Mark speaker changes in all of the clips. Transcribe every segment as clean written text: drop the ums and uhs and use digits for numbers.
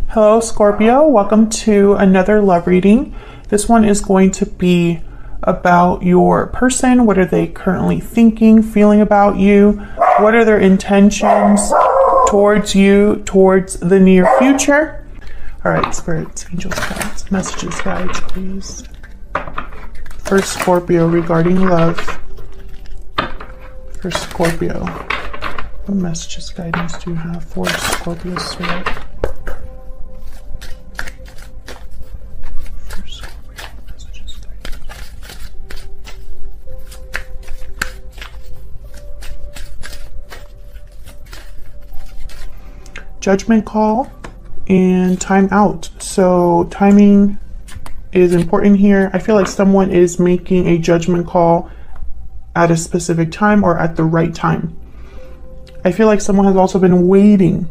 Speaker 1: Hello Scorpio, welcome to another love reading. This one is going to be about your person. What are they currently thinking, feeling about you? What are their intentions towards you, towards the near future? All right, spirits, angels, guides, messages, guides, please. For Scorpio regarding love. For Scorpio, what messages, guidance do you have for Scorpio spirit? Judgment call and time out. So timing is important here. I feel like someone is making a judgment call at a specific time or at the right time. I feel like someone has also been waiting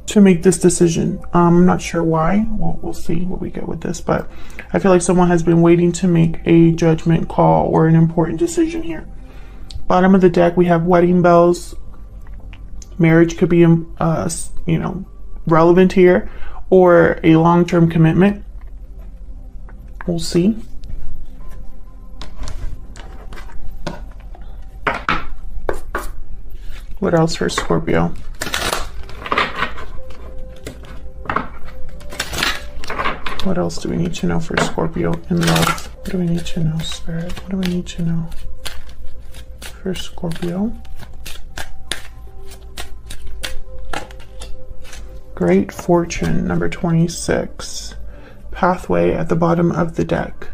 Speaker 1: to make this decision. I'm not sure why. We'll see what we get with this, but I feel like someone has been waiting to make a judgment call or an important decision here. Bottom of the deck, we have wedding bells. Marriage could be, relevant here, or a long-term commitment. We'll see. What else for Scorpio? What else do we need to know for Scorpio in love? What do we need to know, Spirit? What do we need to know for Scorpio? Great Fortune, number 26. Pathway at the bottom of the deck.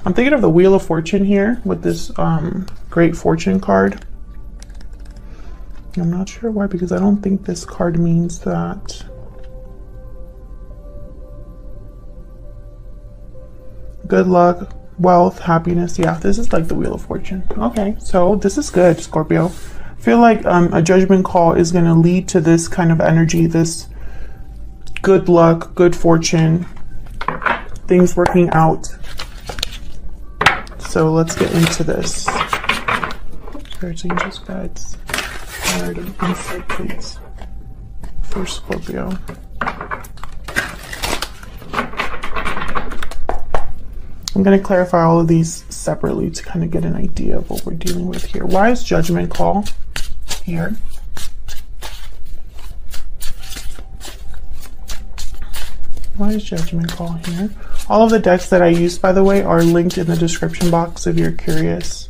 Speaker 1: I'm thinking of the Wheel of Fortune here with this Great Fortune card. I'm not sure why, because I don't think this card means that. Good luck, wealth, happiness. Yeah, this is like the Wheel of Fortune. Okay, so this is good, Scorpio. I feel like a judgment call is going to lead to this kind of energy, this good luck, good fortune, things working out. So let's get into this. Spirits, angels, guides, clarity, insight, please, for Scorpio. I'm going to clarify all of these separately to kind of get an idea of what we're dealing with here. Why is judgment call here? Why is judgment call here? All of the decks that I use, by the way, are linked in the description box if you're curious.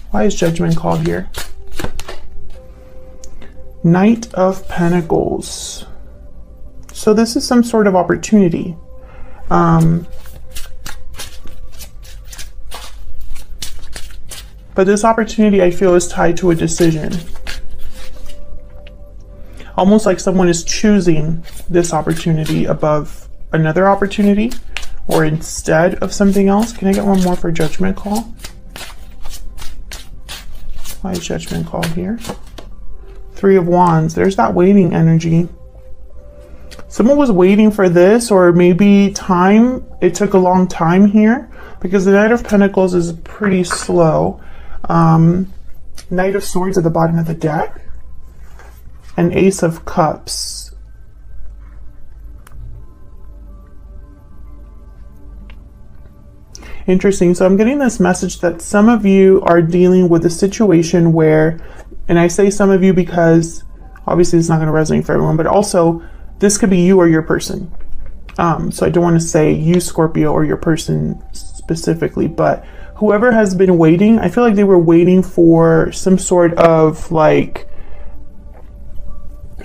Speaker 1: Why is judgment call here? Knight of Pentacles. So this is some sort of opportunity. But this opportunity, I feel, is tied to a decision. Almost like someone is choosing this opportunity above another opportunity, or instead of something else. Can I get one more for judgment call? Why is judgment call here? Three of Wands. There's that waiting energy. Someone was waiting for this, or maybe time. It took a long time here because the Knight of Pentacles is pretty slow. Knight of Swords at the bottom of the deck. And Ace of Cups. Interesting. So I'm getting this message that some of you are dealing with a situation where, and I say some of you because obviously it's not going to resonate for everyone, but also this could be you or your person. So I don't want to say you, Scorpio, or your person specifically, but whoever has been waiting, I feel like they were waiting for some sort of like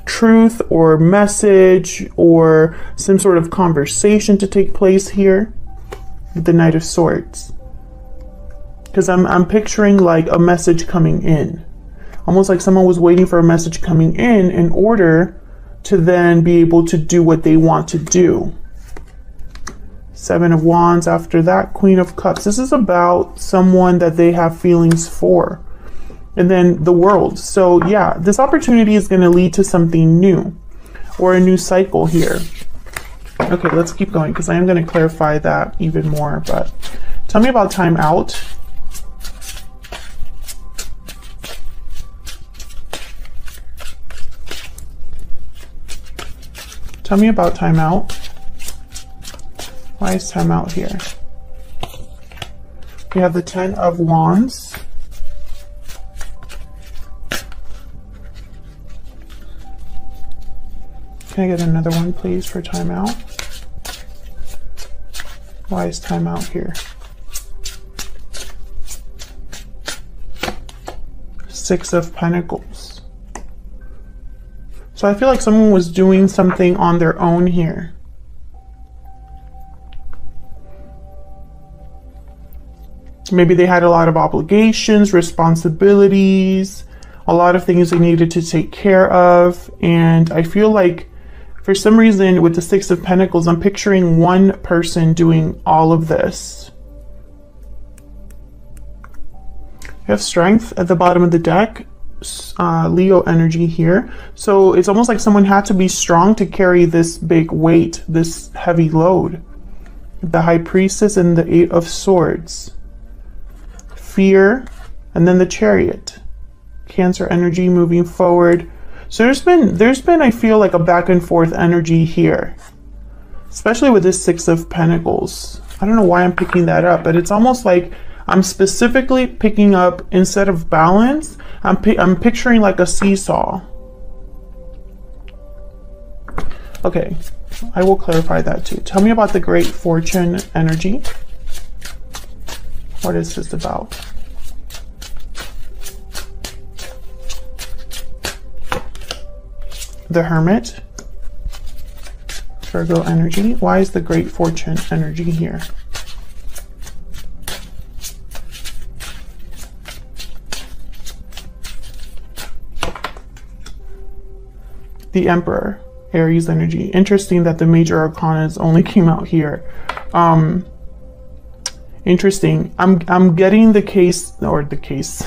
Speaker 1: truth or message or some sort of conversation to take place here with the Knight of Swords. Because I'm picturing like a message coming in. Almost like someone was waiting for a message coming in order to then be able to do what they want to do. Seven of Wands after that, Queen of Cups. This is about someone that they have feelings for. And then the World. So yeah, this opportunity is going to lead to something new or a new cycle here. Okay, let's keep going because I am going to clarify that even more. But tell me about time out. Tell me about timeout. Why is timeout here? We have the 10 of Wands. Can I get another one, please, for timeout? Why is timeout here? 6 of Pentacles. So I feel like someone was doing something on their own here. Maybe they had a lot of obligations, responsibilities, a lot of things they needed to take care of. And I feel like for some reason with the 6 of Pentacles, I'm picturing one person doing all of this. You have Strength at the bottom of the deck, Leo energy here. So it's almost like someone had to be strong to carry this big weight, this heavy load. The High Priestess and the 8 of Swords. Fear, and then the Chariot. Cancer energy moving forward. So there's been I feel like a back and forth energy here, especially with this 6 of Pentacles. I don't know why I'm picking that up, but it's almost like I'm specifically picking up, instead of balance, I'm picturing like a seesaw. Okay, I will clarify that too. Tell me about the Great Fortune energy. What is this about? The Hermit, Virgo energy. Why is the Great Fortune energy here? The Emperor, Aries energy. Interesting that the major arcanas only came out here. Interesting. I'm getting the case, or the case.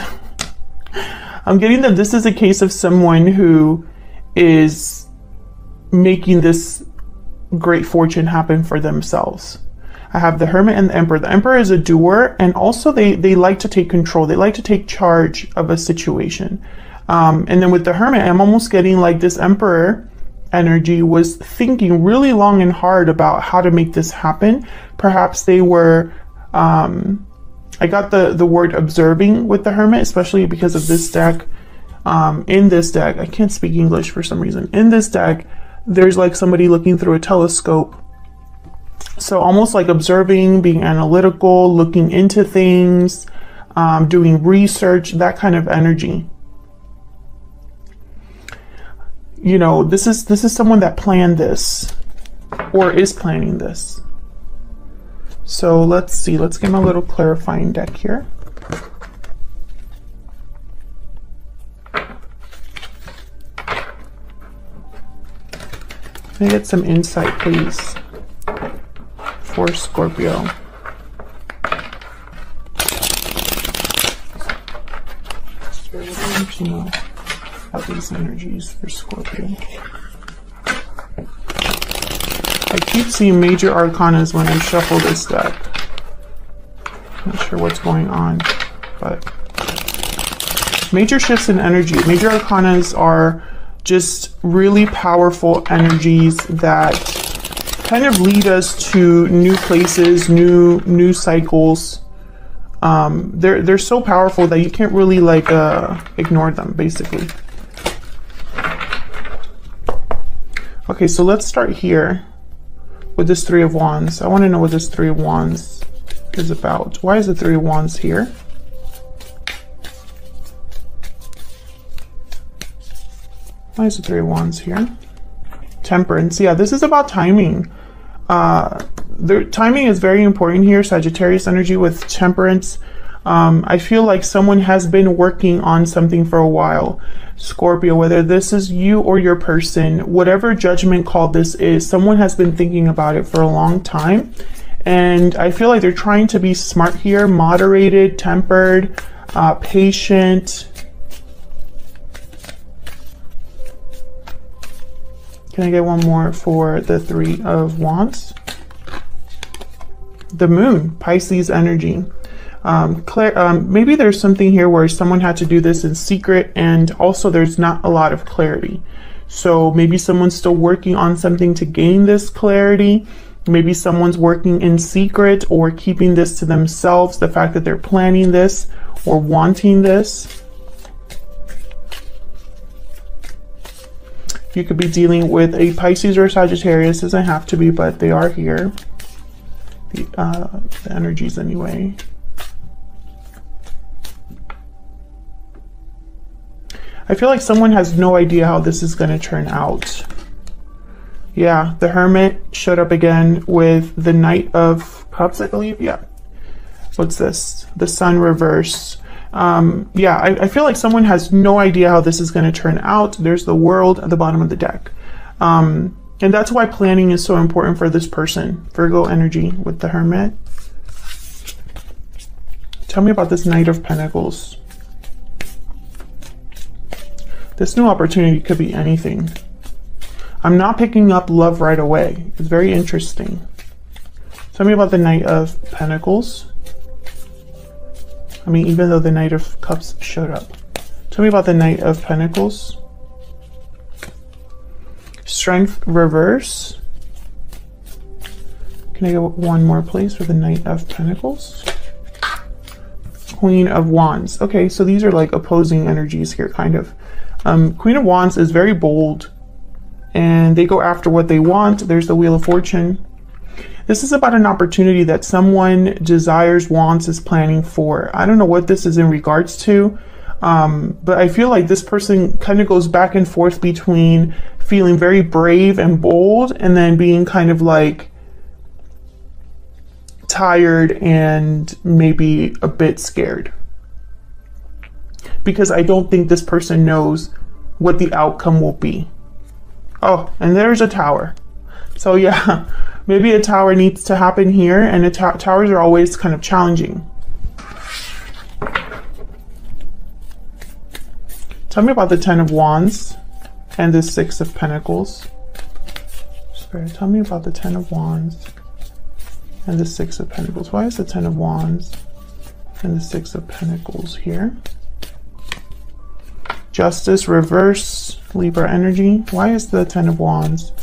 Speaker 1: I'm getting that this is a case of someone who is making this great fortune happen for themselves. I have the Hermit and the Emperor. The Emperor is a doer, and also they like to take control. They like to take charge of a situation. And then with the Hermit, I'm almost getting like this Emperor energy was thinking really long and hard about how to make this happen. Perhaps they were, I got the word observing with the Hermit, especially because of this deck. In this deck, I can't speak English for some reason. In this deck, there's like somebody looking through a telescope. So almost like observing, being analytical, looking into things, doing research, that kind of energy. You know, this is someone that planned this or is planning this. So let's see, let's get my little clarifying deck here. Can I get some insight, please, for Scorpio? Spirit, what do I need to know about these energies for Scorpio? I keep seeing major arcanas when I shuffle this deck. Not sure what's going on, but major shifts in energy. Major arcanas are just really powerful energies that kind of lead us to new places, new cycles. They're so powerful that you can't really like ignore them, basically. Okay, so let's start here with this 3 of Wands. I want to know what this 3 of Wands is about. Why is the 3 of Wands here? Why is the 3 of Wands here? Temperance. Yeah, this is about timing. The timing is very important here. Sagittarius energy with Temperance. I feel like someone has been working on something for a while. Scorpio, whether this is you or your person, whatever judgment call this is, someone has been thinking about it for a long time. And I feel like they're trying to be smart here, moderated, tempered, patient. Can I get one more for the 3 of Wands? The Moon, Pisces energy. Maybe there's something here where someone had to do this in secret, and also there's not a lot of clarity. So maybe someone's still working on something to gain this clarity. Maybe someone's working in secret or keeping this to themselves, the fact that they're planning this or wanting this. You could be dealing with a Pisces or a Sagittarius. Doesn't have to be, but they are here. The energies anyway. I feel like someone has no idea how this is going to turn out. Yeah, the Hermit showed up again with the Knight of Cups, I believe. Yeah. What's this? The Sun reverse. Yeah, I feel like someone has no idea how this is going to turn out. There's the World at the bottom of the deck. And that's why planning is so important for this person. Virgo energy with the Hermit. Tell me about this Knight of Pentacles. This new opportunity could be anything. I'm not picking up love right away. It's very interesting. Tell me about the Knight of Pentacles. I mean, even though the Knight of Cups showed up. Tell me about the Knight of Pentacles. Strength reverse. Can I get one more please for the Knight of Pentacles? Queen of Wands. Okay, so these are like opposing energies here, kind of. Queen of Wands is very bold and they go after what they want. There's the Wheel of Fortune. This is about an opportunity that someone desires, wants, is planning for. I don't know what this is in regards to, but I feel like this person kind of goes back and forth between feeling very brave and bold and then being kind of like tired and maybe a bit scared. Because I don't think this person knows what the outcome will be. Oh, and there's a Tower. So yeah, maybe a Tower needs to happen here, and towers are always kind of challenging. Tell me about the Ten of Wands and the Six of Pentacles. Spirit, tell me about the Ten of Wands and the Six of Pentacles. Why is the Ten of Wands and the Six of Pentacles here? Justice reverse, Libra energy. Why is the Ten of Wands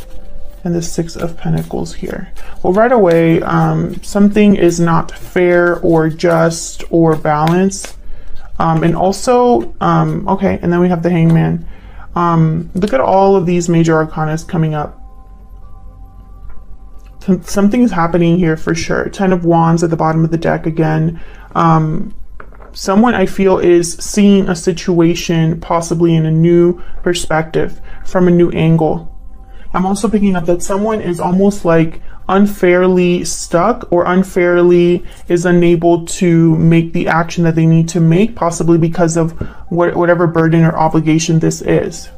Speaker 1: and the Six of Pentacles here? Well, right away, something is not fair or just or balanced. And also, okay, and then we have the Hangman. Look at all of these major arcanas coming up. Something's happening here for sure. Ten of Wands at the bottom of the deck again. Someone I feel is seeing a situation possibly in a new perspective, from a new angle. I'm also picking up that someone is almost like unfairly stuck or unfairly is unable to make the action that they need to make, possibly because of whatever burden or obligation this is.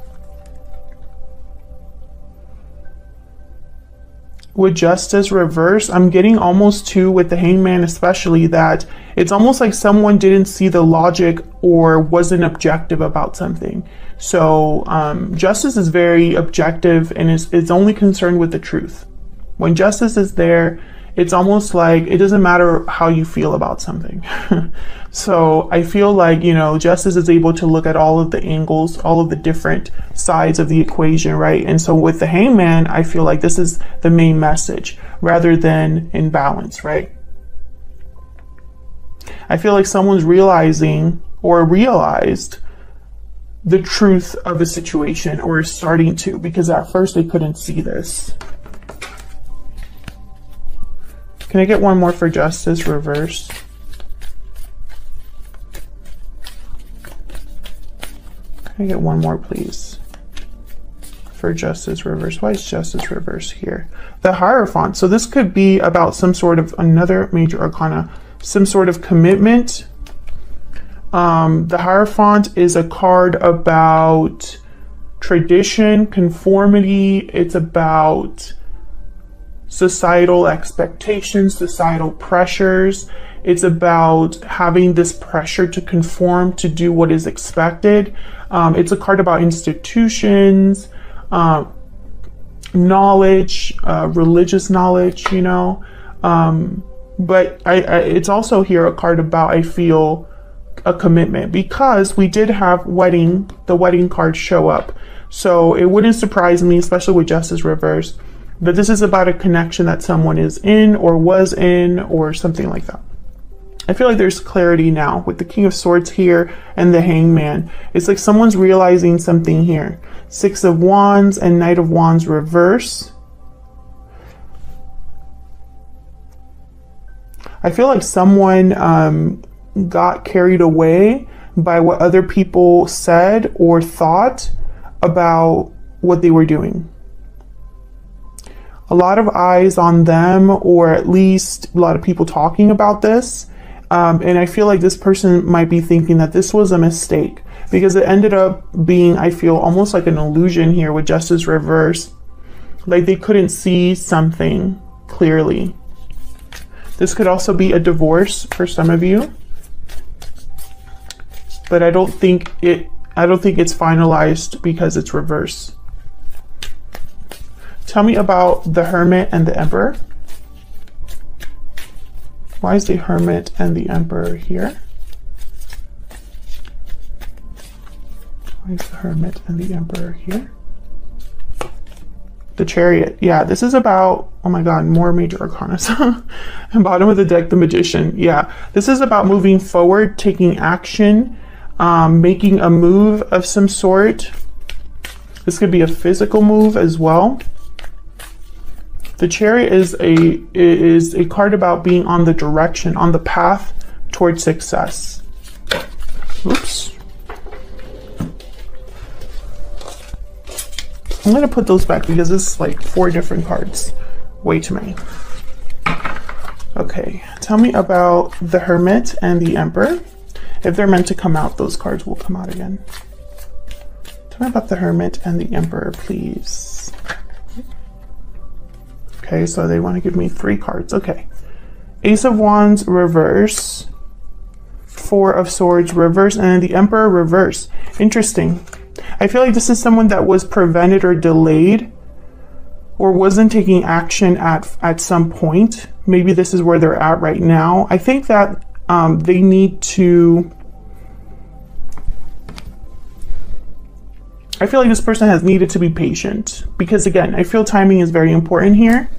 Speaker 1: With Justice reverse, I'm getting almost to, with the Hangman especially, that it's almost like someone didn't see the logic or wasn't objective about something. So justice is very objective and is only concerned with the truth. When justice is there, it's almost like it doesn't matter how you feel about something. So I feel like, you know, justice is able to look at all of the angles, all of the different sides of the equation, right? And so with the Hangman, I feel like this is the main message rather than imbalance, right? I feel like someone's realizing or realized the truth of a situation, or is starting to, because at first they couldn't see this. Can I get one more for Justice reverse? Can I get one more, please, for Justice reverse? Why is Justice reverse here? The Hierophant. So this could be about some sort of another major arcana, some sort of commitment. The Hierophant is a card about tradition, conformity. It's about societal expectations, societal pressures. It's about having this pressure to conform, to do what is expected. It's a card about institutions, knowledge, religious knowledge, you know. But it's also here a card about, I feel, a commitment, because we did have the wedding card show up. So it wouldn't surprise me, especially with Justice reversed, that this is about a connection that someone is in or was in or something like that. I feel like there's clarity now with the King of Swords here and the Hangman. It's like someone's realizing something here. Six of Wands and Knight of Wands reverse. I feel like someone got carried away by what other people said or thought about what they were doing. A lot of eyes on them, or at least a lot of people talking about this. And I feel like this person might be thinking that this was a mistake, because it ended up being, I feel, almost like an illusion here with Justice reverse. Like they couldn't see something clearly. This could also be a divorce for some of you, but I don't think it's finalized because it's reverse. Tell me about the Hermit and the Emperor. Why is the Hermit and the Emperor here? Why is the Hermit and the Emperor here? The Chariot. Yeah, this is about, oh my God, more major arcana. And bottom of the deck, the Magician. Yeah, this is about moving forward, taking action, making a move of some sort. This could be a physical move as well. The Chariot is a card about being on the direction, on the path towards success. Oops. I'm going to put those back because this is like 4 different cards. Way too many. Okay, tell me about the Hermit and the Emperor. If they're meant to come out, those cards will come out again. Tell me about the Hermit and the Emperor, please. Okay, so they want to give me 3 cards. Okay. Ace of Wands reverse. 4 of Swords reverse. And the Emperor reverse. Interesting. I feel like this is someone that was prevented or delayed or wasn't taking action at some point. Maybe this is where they're at right now. I think that they need to... I feel like this person has needed to be patient because, again, I feel timing is very important here.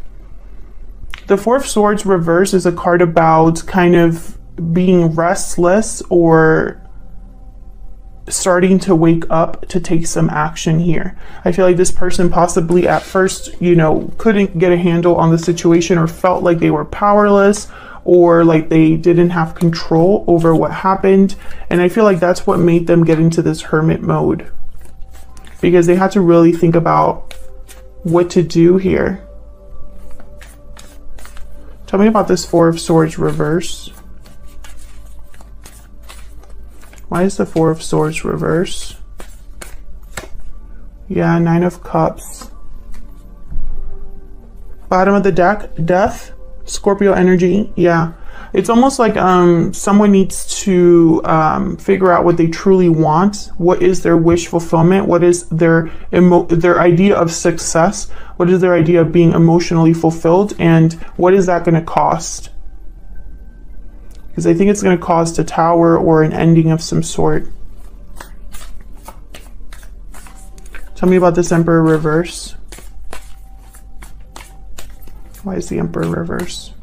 Speaker 1: The 4 of Swords reverse is a card about kind of being restless or starting to wake up to take some action here. I feel like this person possibly at first, you know, couldn't get a handle on the situation or felt like they were powerless or like they didn't have control over what happened. And I feel like that's what made them get into this hermit mode, because they had to really think about what to do here. Tell me about this 4 of Swords reverse. Why is the 4 of Swords reverse? Yeah, 9 of Cups. Bottom of the deck, Death, Scorpio energy. Yeah, it's almost like someone needs to figure out what they truly want. What is their wish fulfillment? What is their idea of success? What is their idea of being emotionally fulfilled? And what is that going to cost? Because I think it's going to cost a tower or an ending of some sort. Tell me about this Emperor reverse. Why is the Emperor reverse?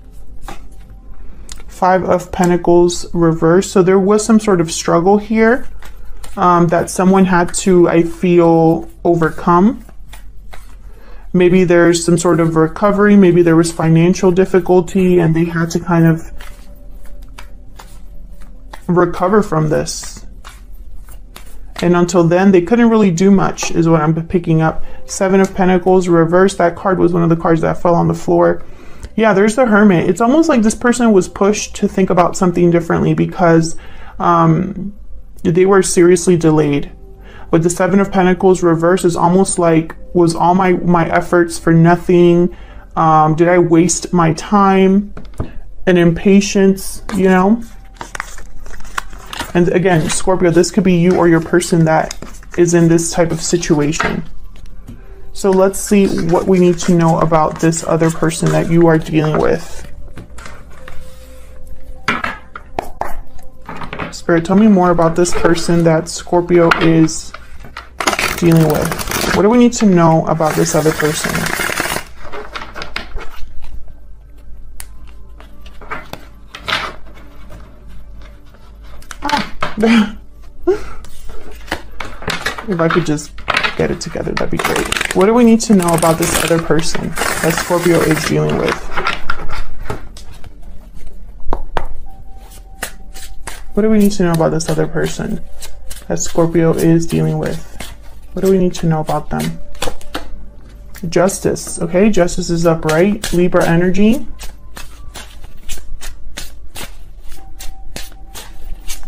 Speaker 1: 5 of Pentacles reverse. So there was some sort of struggle here that someone had to, I feel, overcome. Maybe there's some sort of recovery. Maybe there was financial difficulty and they had to kind of recover from this. And until then, they couldn't really do much, is what I'm picking up. 7 of Pentacles reverse. That card was one of the cards that fell on the floor. Yeah, there's the Hermit. It's almost like this person was pushed to think about something differently because they were seriously delayed. With the 7 of Pentacles reverse is almost like, was all my efforts for nothing? Did I waste my time and impatience, you know? And again, Scorpio, this could be you or your person that is in this type of situation. So let's see what we need to know about this other person that you are dealing with. Spirit, tell me more about this person that Scorpio is dealing with. What do we need to know about this other person? If I could just get it together, that'd be great. What do we need to know about this other person that Scorpio is dealing with? What do we need to know about this other person that Scorpio is dealing with? What do we need to know about them? Justice. Okay, Justice is upright. Libra energy.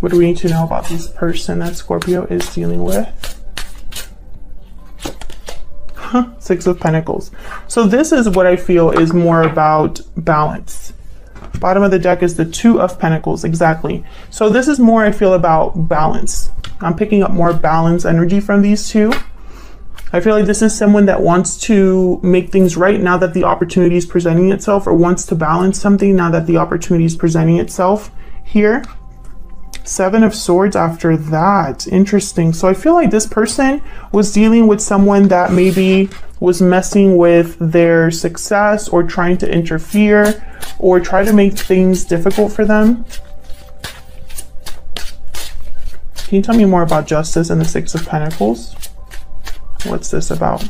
Speaker 1: What do we need to know about this person that Scorpio is dealing with? Six of Pentacles. So this is what I feel is more about balance. Bottom of the deck is the Two of Pentacles. Exactly. So this is more, I feel, about balance. I'm picking up more balance energy from these two. I feel like this is someone that wants to make things right now that the opportunity is presenting itself, or wants to balance something now that the opportunity is presenting itself here. Seven of Swords after that. Interesting. So I feel like this person was dealing with someone that maybe was messing with their success, or trying to interfere, or try to make things difficult for them. Can you tell me more about Justice and the Six of Pentacles? What's this about?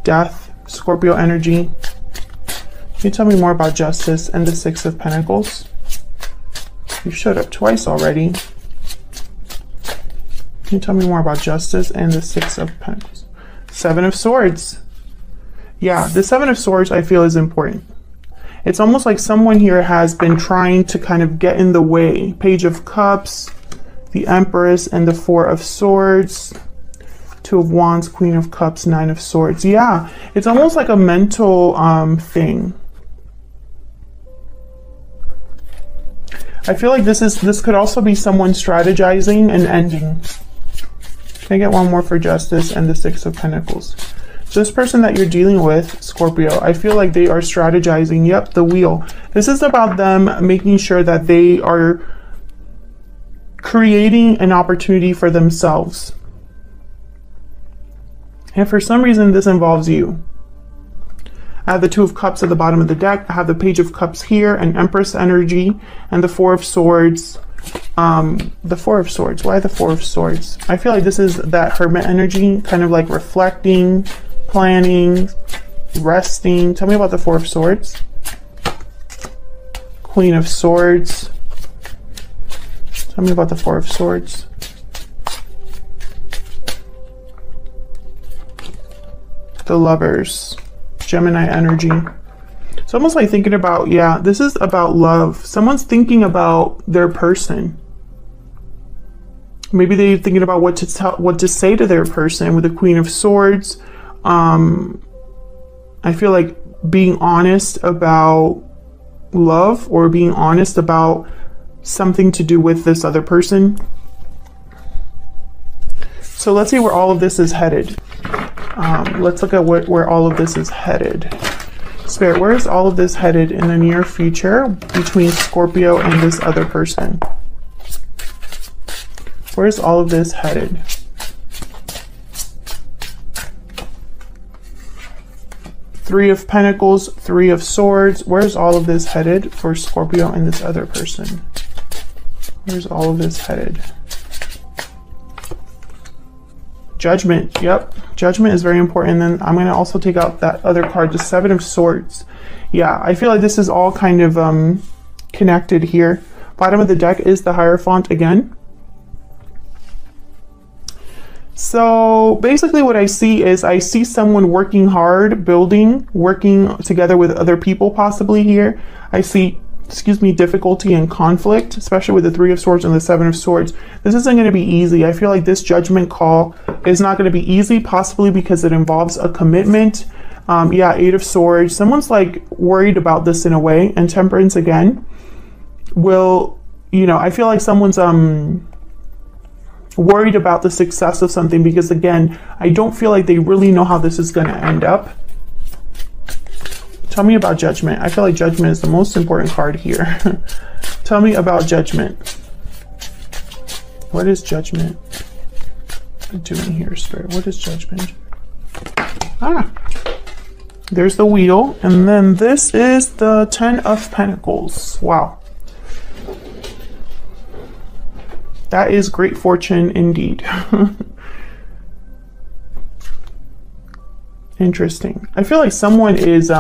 Speaker 1: Death, Scorpio energy. Can you tell me more about Justice and the Six of Pentacles? You showed up twice already. Can you tell me more about Justice and the Six of Pentacles? Seven of Swords. Yeah, the Seven of Swords I feel is important. It's almost like someone here has been trying to kind of get in the way. Page of Cups, the Empress, and the Four of Swords. Two of Wands, Queen of Cups, Nine of Swords. Yeah, it's almost like a mental thing. I feel like this could also be someone strategizing and ending. Can I get one more for Justice and the Six of Pentacles? So this person that you're dealing with, Scorpio, I feel like they are strategizing. Yep, the Wheel. This is about them making sure that they are creating an opportunity for themselves. And for some reason, this involves you. I have the Two of Cups at the bottom of the deck. I have the Page of Cups here, and Empress energy, and the Four of Swords. The Four of Swords. Why the Four of Swords? I feel like this is that Hermit energy, kind of like reflecting, planning, resting. Tell me about the Four of Swords. Queen of Swords. Tell me about the Four of Swords. The Lovers. Gemini energy. It's almost like thinking about, yeah, this is about love. Someone's thinking about their person. Maybe they're thinking about what to say to their person with the Queen of Swords. I feel like being honest about love, or being honest about something to do with this other person. So let's see where all of this is headed. Let's look at where all of this is headed. Spirit, where is all of this headed in the near future between Scorpio and this other person? Where is all of this headed? Three of Pentacles, Three of Swords. Where's all of this headed for Scorpio and this other person? Where's all of this headed? Judgment. Yep. Judgment is very important. And then I'm going to also take out that other card, the Seven of Swords. Yeah, I feel like this is all kind of connected here. Bottom of the deck is the Hierophant again. So basically what I see is I see someone working hard, building, working together with other people possibly here. I see, difficulty and conflict, especially with the Three of Swords and the Seven of Swords. This isn't going to be easy. I feel like this judgment call is not going to be easy, possibly because it involves a commitment. Yeah, Eight of Swords. Someone's like worried about this in a way. And Temperance again will, I feel like someone's worried about the success of something, because again, I don't feel like they really know how this is going to end up. Tell me about Judgment. I feel like Judgment is the most important card here. Tell me about Judgment. What is Judgment? doing here, Spirit? What is Judgment? Ah, there's the Wheel. And then this is the 10 of Pentacles. Wow. That is great fortune indeed. Interesting. I feel like someone is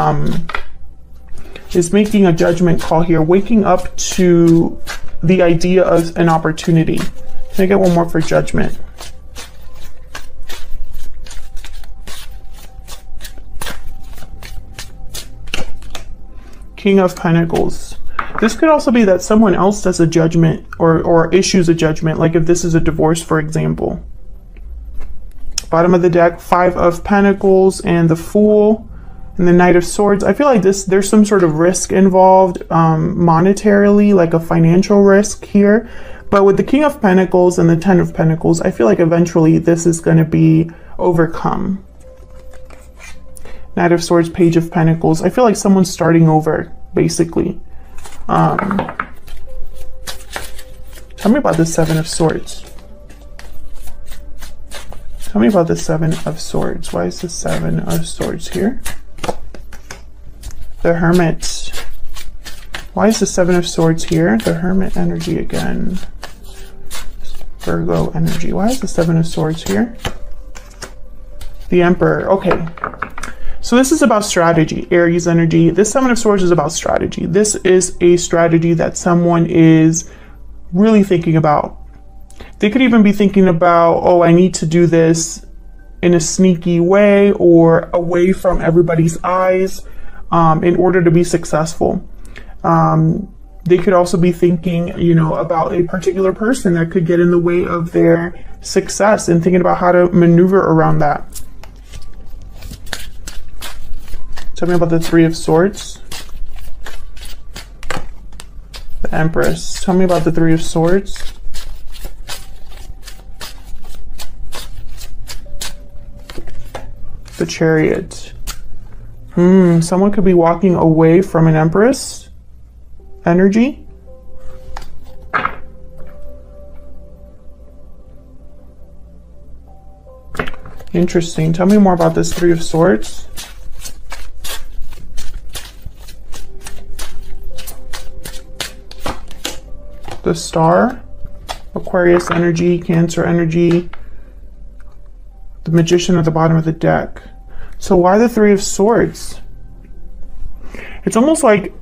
Speaker 1: making a judgment call here, waking up to the idea of an opportunity. Can I get one more for Judgment? King of Pentacles. This could also be that someone else does a judgment or issues a judgment, like if this is a divorce, for example. Bottom of the deck, 5 of Pentacles and the Fool and the Knight of Swords. I feel like there's some sort of risk involved monetarily, like a financial risk here. But with the King of Pentacles and the 10 of Pentacles, I feel like eventually this is going to be overcome. Knight of Swords, Page of Pentacles. I feel like someone's starting over, basically. Tell me about the 7 of Swords. Tell me about the 7 of Swords. Why is the 7 of Swords here? The Hermit. Why is the 7 of Swords here? The Hermit energy again. Virgo energy. Why is the 7 of Swords here? The Emperor. Okay. So this is about strategy. Aries energy. This 7 of Swords is about strategy. This is a strategy that someone is really thinking about. They could even be thinking about, oh, I need to do this in a sneaky way or away from everybody's eyes in order to be successful. They could also be thinking, you know, about a particular person that could get in the way of their success and thinking about how to maneuver around that. Tell me about the 3 of Swords. The Empress. Tell me about the 3 of Swords. The Chariot. Someone could be walking away from an Empress energy. Interesting. Tell me more about this 3 of Swords. The Star. Aquarius energy, Cancer energy. The Magician at the bottom of the deck. So why the 3 of Swords? It's almost like,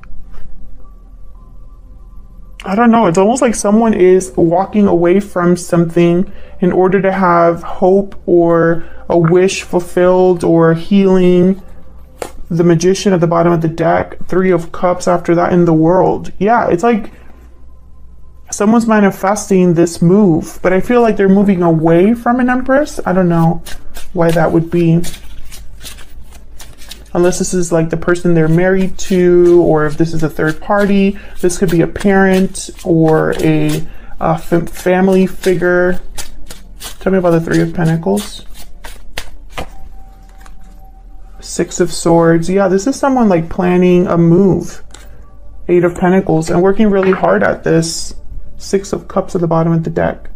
Speaker 1: I don't know, it's almost like someone is walking away from something in order to have hope or a wish fulfilled or healing. The Magician at the bottom of the deck, 3 of Cups after that in the World. Yeah, it's like someone's manifesting this move, but I feel like they're moving away from an Empress. I don't know why that would be. Unless this is like the person they're married to, or if this is a third party. This could be a parent or a family figure. Tell me about the 3 of Pentacles. 6 of Swords. Yeah, this is someone like planning a move. 8 of Pentacles and working really hard at this. 6 of Cups at the bottom of the deck.